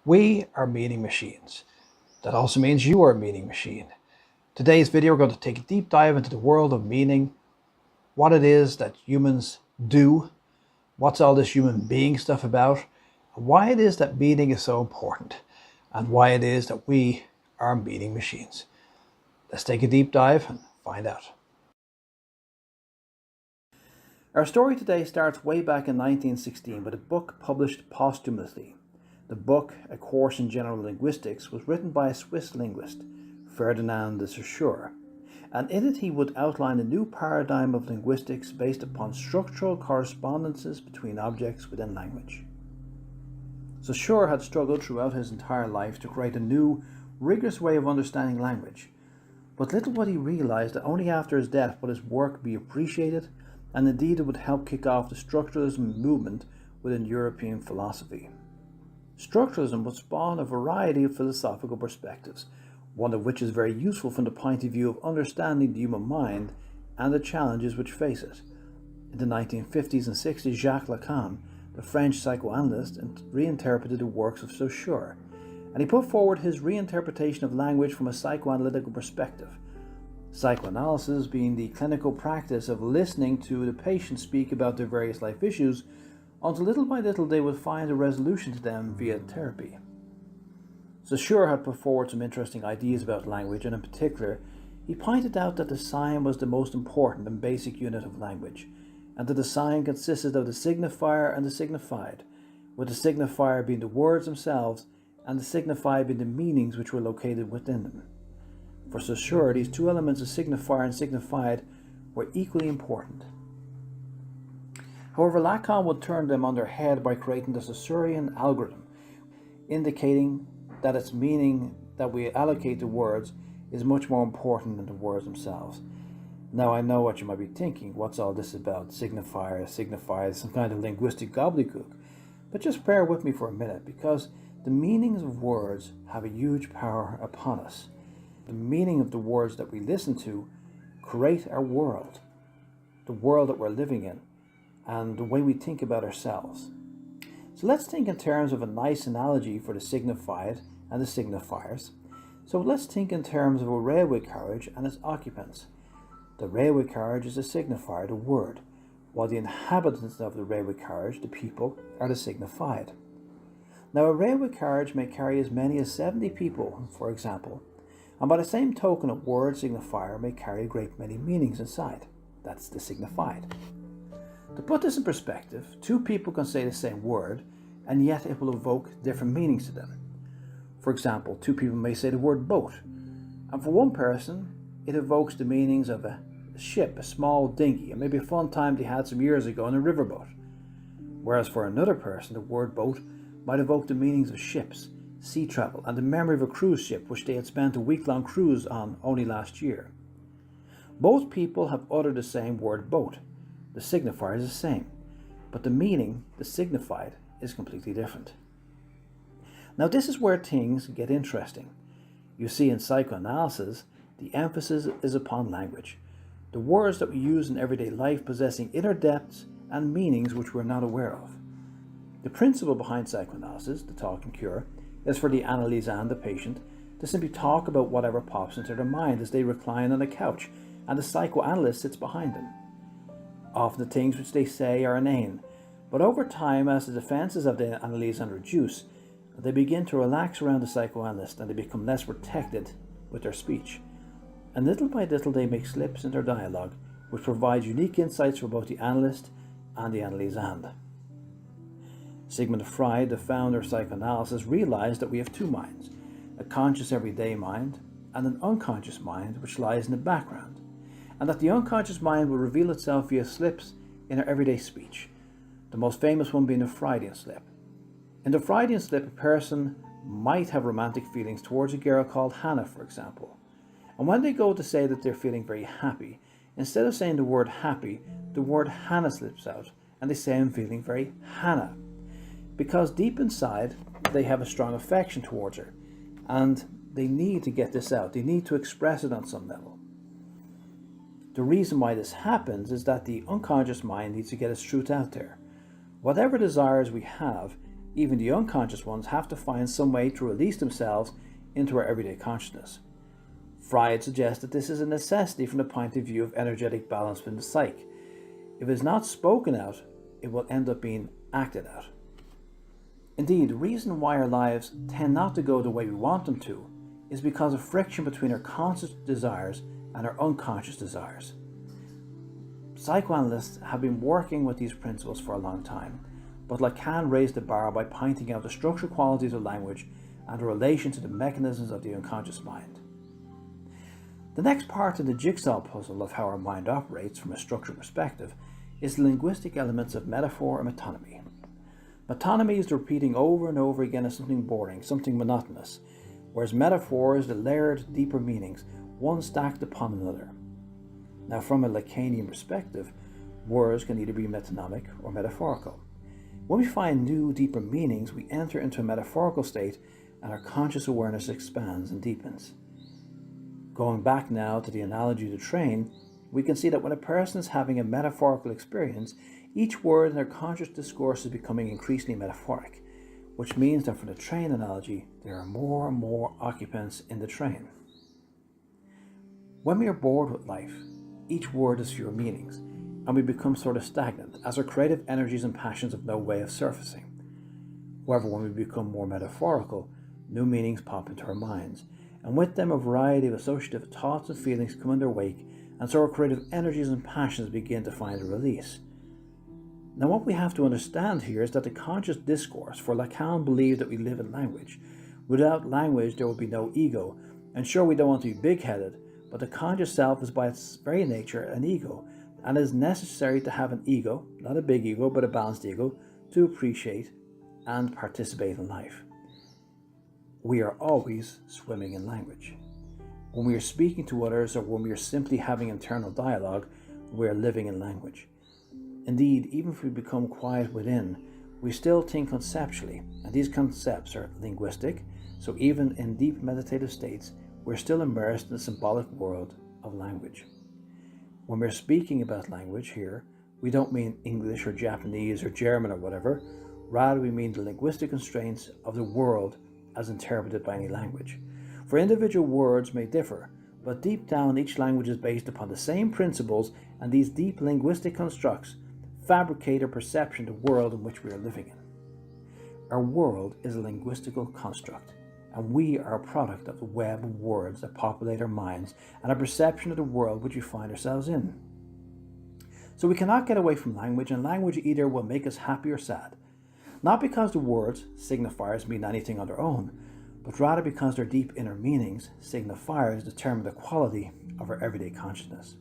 We are meaning machines. That also means you are a meaning machine. Today's video, we're going to take a deep dive into the world of meaning, what it is that humans do, what's all this human being stuff about, and why it is that meaning is so important, and why it is that we are meaning machines. Let's take a deep dive and find out. Our story today starts way back in 1916 with a book published posthumously. The book, A Course in General Linguistics, was written by a Swiss linguist, Ferdinand de Saussure, and in it he would outline a new paradigm of linguistics based upon structural correspondences between objects within language. Saussure had struggled throughout his entire life to create a new, rigorous way of understanding language, but little would he realize that only after his death would his work be appreciated, and indeed it would help kick off the structuralism movement within European philosophy. Structuralism would spawn a variety of philosophical perspectives, one of which is very useful from the point of view of understanding the human mind and the challenges which face it. In the 1950s and 60s, Jacques Lacan, the French psychoanalyst, reinterpreted the works of Saussure, and he put forward his reinterpretation of language from a psychoanalytical perspective. Psychoanalysis being the clinical practice of listening to the patient speak about their various life issues until little by little they would find a resolution to them via therapy. Saussure had put forward some interesting ideas about language, and in particular, he pointed out that the sign was the most important and basic unit of language, and that the sign consisted of the signifier and the signified, with the signifier being the words themselves and the signified being the meanings which were located within them. For Saussure, these two elements of signifier and signified were equally important. However, Lacan would turn them on their head by creating the Saussurean algorithm, indicating that its meaning that we allocate to words is much more important than the words themselves. Now I know what you might be thinking, what's all this about? Signifiers, some kind of linguistic gobbledygook. But just bear with me for a minute, because the meanings of words have a huge power upon us. The meaning of the words that we listen to create our world, the world that we're living in, and the way we think about ourselves. So let's think in terms of a nice analogy for the signified and the signifiers. So let's think in terms of a railway carriage and its occupants. The railway carriage is a signifier, the word, while the inhabitants of the railway carriage, the people, are the signified. Now a railway carriage may carry as many as 70 people, for example, and by the same token a word signifier may carry a great many meanings inside. That's the signified. To put this in perspective, two people can say the same word, and yet it will evoke different meanings to them. For example, two people may say the word boat, and for one person, it evokes the meanings of a ship, a small dinghy, and maybe a fun time they had some years ago in a riverboat. Whereas for another person, the word boat might evoke the meanings of ships, sea travel, and the memory of a cruise ship which they had spent a week-long cruise on only last year. Both people have uttered the same word boat. The signifier is the same, but the meaning, the signified, is completely different. Now this is where things get interesting. You see, in psychoanalysis, the emphasis is upon language, the words that we use in everyday life possessing inner depths and meanings which we're not aware of. The principle behind psychoanalysis, the talk and cure, is for the analysand, the patient, to simply talk about whatever pops into their mind as they recline on a couch and the psychoanalyst sits behind them. Often the things which they say are inane, but over time, as the defenses of the analysand reduce, they begin to relax around the psychoanalyst and they become less protected with their speech. And little by little they make slips in their dialogue, which provides unique insights for both the analyst and the analysand. Sigmund Freud, the founder of psychoanalysis, realized that we have two minds, a conscious everyday mind and an unconscious mind which lies in the background, and that the unconscious mind will reveal itself via slips in our everyday speech, the most famous one being the Freudian slip. In the Freudian slip, a person might have romantic feelings towards a girl called Hannah, for example, and when they go to say that they're feeling very happy, instead of saying the word happy, the word Hannah slips out, and they say I'm feeling very Hannah, because deep inside they have a strong affection towards her, and they need to get this out, they need to express it on some level. The reason why this happens is that the unconscious mind needs to get its truth out there. Whatever desires we have, Even the unconscious ones have to find some way to release themselves into our everyday consciousness. Freud suggests that this is a necessity from the point of view of energetic balance within the psyche. If it is not spoken out, it will end up being acted out. Indeed, the reason why our lives tend not to go the way we want them to is because of friction between our conscious desires and our unconscious desires. Psychoanalysts have been working with these principles for a long time, but Lacan raised the bar by pointing out the structural qualities of language and the relation to the mechanisms of the unconscious mind. The next part of the jigsaw puzzle of how our mind operates from a structural perspective is the linguistic elements of metaphor and metonymy. Metonymy is the repeating over and over again of something boring, something monotonous, whereas metaphor is the layered, deeper meanings, one stacked upon another. Now, from a Lacanian perspective, words can either be metonymic or metaphorical. When we find new, deeper meanings, we enter into a metaphorical state and our conscious awareness expands and deepens. Going back now to the analogy of the train, we can see that when a person is having a metaphorical experience, each word in their conscious discourse is becoming increasingly metaphoric, which means that for the train analogy, there are more and more occupants in the train. When we are bored with life, each word has fewer meanings, and we become sort of stagnant, as our creative energies and passions have no way of surfacing. However, when we become more metaphorical, new meanings pop into our minds, and with them a variety of associative thoughts and feelings come in their wake, and so our creative energies and passions begin to find a release. Now, what we have to understand here is that the conscious discourse, for Lacan believed that we live in language. Without language, there will be no ego, and sure, we don't want to be big-headed, but the conscious self is by its very nature an ego, and it is necessary to have an ego, not a big ego, but a balanced ego, to appreciate and participate in life. We are always swimming in language. When we are speaking to others or when we are simply having internal dialogue, we are living in language. Indeed, even if we become quiet within, we still think conceptually, and these concepts are linguistic, so even in deep meditative states, we're still immersed in the symbolic world of language. When we're speaking about language here, we don't mean English or Japanese or German or whatever, rather we mean the linguistic constraints of the world as interpreted by any language. For individual words may differ, but deep down each language is based upon the same principles, and these deep linguistic constructs fabricate our perception of the world in which we are living in. Our world is a linguistical construct, and we are a product of the web of words that populate our minds and our perception of the world which we find ourselves in. So we cannot get away from language, and language either will make us happy or sad, not because the words, signifiers, mean anything on their own, but rather because their deep inner meanings, signifiers, determine the quality of our everyday consciousness.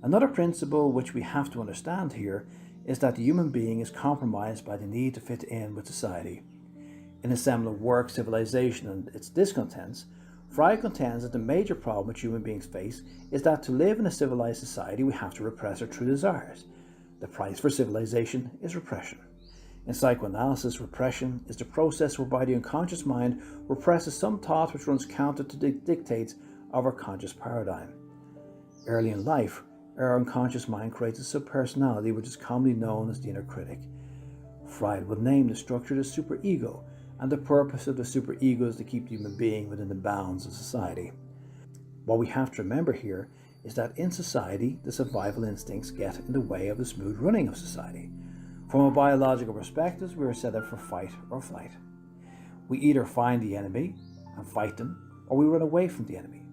Another principle which we have to understand here is that the human being is compromised by the need to fit in with society. In his seminal work, Civilization and Its Discontents, Freud contends that the major problem which human beings face is that to live in a civilized society we have to repress our true desires. The price for civilization is repression. In psychoanalysis, repression is the process whereby the unconscious mind represses some thought which runs counter to the dictates of our conscious paradigm. Early in life, our unconscious mind creates a subpersonality which is commonly known as the inner critic. Freud would name the structure the superego, and the purpose of the superego is to keep the human being within the bounds of society. What we have to remember here is that in society, the survival instincts get in the way of the smooth running of society. From a biological perspective, we are set up for fight or flight. We either find the enemy and fight them, or we run away from the enemy.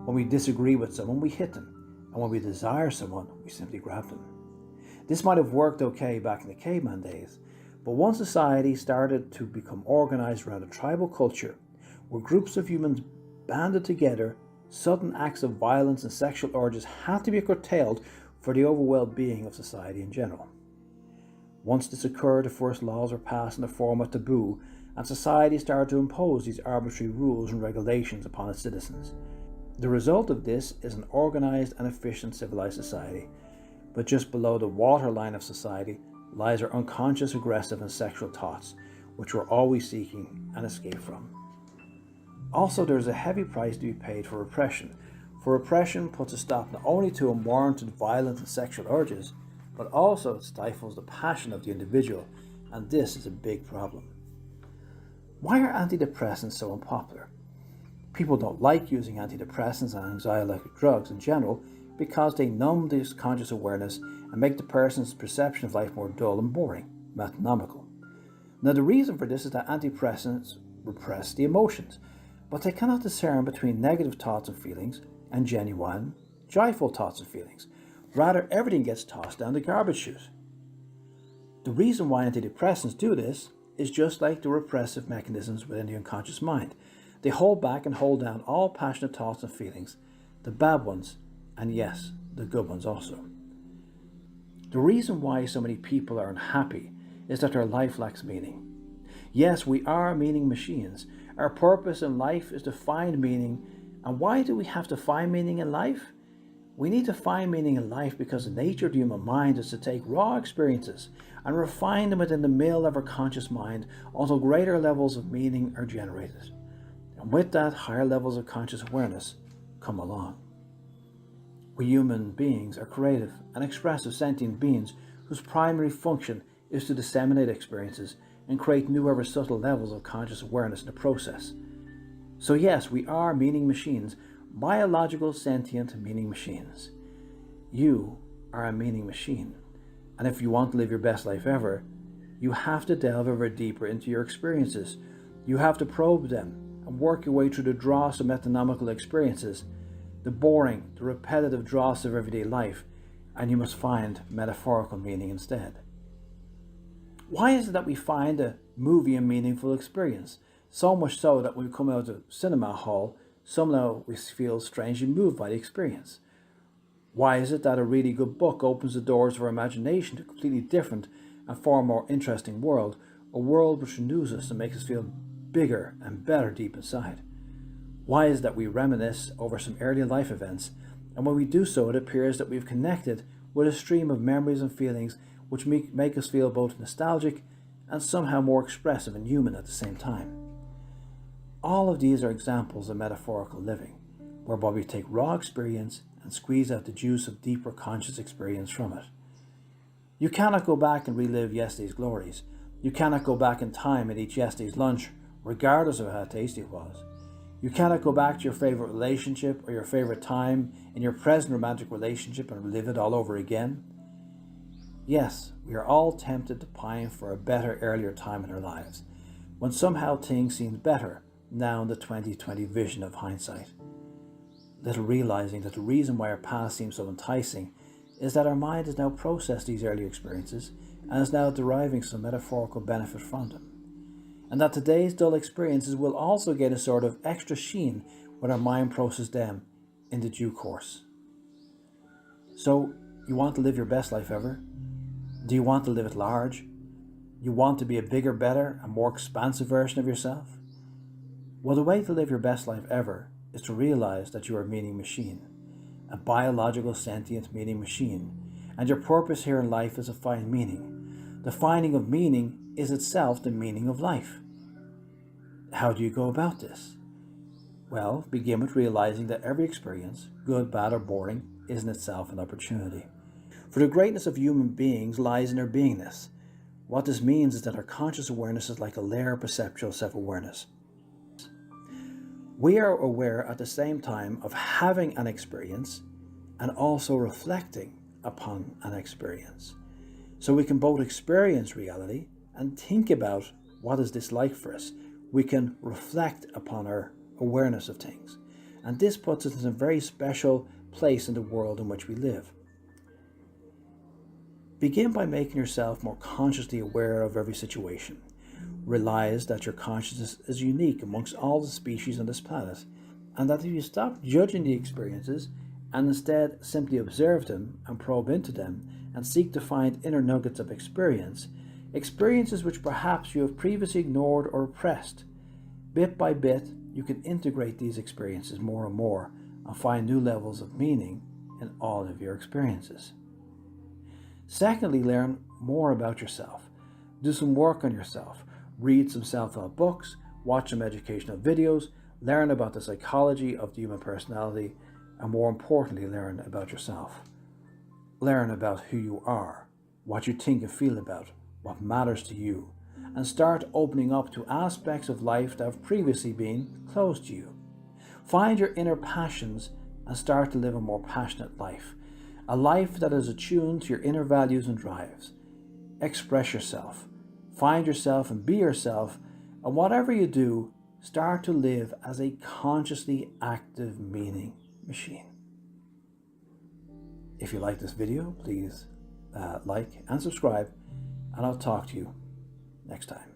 When we disagree with someone, we hit them, and when we desire someone, we simply grab them. This might have worked okay back in the caveman days, but once society started to become organized around a tribal culture, where groups of humans banded together, sudden acts of violence and sexual urges had to be curtailed for the overall well-being of society in general. Once this occurred, the first laws were passed in the form of taboo, and society started to impose these arbitrary rules and regulations upon its citizens. The result of this is an organized and efficient civilized society, but just below the waterline of society lies our unconscious aggressive and sexual thoughts, which we're always seeking an escape from. Also, there is a heavy price to be paid for repression, for repression puts a stop not only to unwarranted violent and sexual urges, but also it stifles the passion of the individual and this is a big problem. Why are antidepressants so unpopular? People don't like using antidepressants and anxiolytic drugs in general because they numb this conscious awareness and make the person's perception of life more dull and boring, metonymical. Now, the reason for this is that antidepressants repress the emotions, but they cannot discern between negative thoughts and feelings and genuine, joyful thoughts and feelings. Rather, everything gets tossed down the garbage chute. The reason why antidepressants do this is just like the repressive mechanisms within the unconscious mind. They hold back and hold down all passionate thoughts and feelings, the bad ones, and yes, the good ones also. The reason why so many people are unhappy is that their life lacks meaning. Yes, we are meaning machines. Our purpose in life is to find meaning. And why do we have to find meaning in life? We need to find meaning in life because the nature of the human mind is to take raw experiences and refine them within the mill of our conscious mind until greater levels of meaning are generated. And with that, higher levels of conscious awareness come along. We human beings are creative and expressive sentient beings whose primary function is to disseminate experiences and create new, ever subtle levels of conscious awareness in the process. So yes, we are meaning machines, biological sentient meaning machines. You are a meaning machine, and if you want to live your best life ever, you have to delve ever deeper into your experiences. You have to probe them and work your way through the dross of metonymical experiences, the boring, the repetitive dross of everyday life, and you must find metaphorical meaning instead. Why is it that we find a movie a meaningful experience? So much so that when we come out of a cinema hall, somehow we feel strangely moved by the experience. Why is it that a really good book opens the doors of our imagination to a completely different and far more interesting world, a world which renews us and makes us feel bigger and better deep inside? Why is it that we reminisce over some early life events, and when we do so, it appears that we've connected with a stream of memories and feelings which make us feel both nostalgic and somehow more expressive and human at the same time? All of these are examples of metaphorical living, whereby we take raw experience and squeeze out the juice of deeper conscious experience from it. You cannot go back and relive yesterday's glories. You cannot go back in time and eat yesterday's lunch, regardless of how tasty it was. You cannot go back to your favorite relationship or your favorite time in your present romantic relationship and relive it all over again. Yes, we are all tempted to pine for a better earlier time in our lives, when somehow things seem better now in the 2020 vision of hindsight. Little realizing that the reason why our past seems so enticing is that our mind has now processed these early experiences and is now deriving some metaphorical benefit from them. And that today's dull experiences will also get a sort of extra sheen when our mind processes them in the due course. So, you want to live your best life ever? Do you want to live it large? You want to be a bigger, better, and more expansive version of yourself? Well, the way to live your best life ever is to realize that you are a meaning machine, a biological sentient meaning machine, and your purpose here in life is to find meaning. The finding of meaning is itself the meaning of life. How do you go about this? Well, begin with realizing that every experience, good, bad, or boring, is in itself an opportunity. For the greatness of human beings lies in their beingness. What this means is that our conscious awareness is like a layer of perceptual self-awareness. We are aware at the same time of having an experience and also reflecting upon an experience. So we can both experience reality and think about what is this like for us. We can reflect upon our awareness of things. And this puts us in a very special place in the world in which we live. Begin by making yourself more consciously aware of every situation. Realize that your consciousness is unique amongst all the species on this planet, and that if you stop judging the experiences and instead simply observe them and probe into them and seek to find inner nuggets of experiences which perhaps you have previously ignored or repressed, bit by bit you can integrate these experiences more and more and find new levels of meaning in all of your experiences. Secondly, learn more about yourself. Do some work on yourself. Read some self-help books, watch some educational videos, learn about the psychology of the human personality, and more importantly, learn about yourself. Learn about who you are, what you think and feel about, what matters to you, and start opening up to aspects of life that have previously been closed to you. Find your inner passions and start to live a more passionate life, a life that is attuned to your inner values and drives. Express yourself, find yourself and be yourself, and whatever you do, start to live as a consciously active meaning machine. If you like this video, please like and subscribe, and I'll talk to you next time.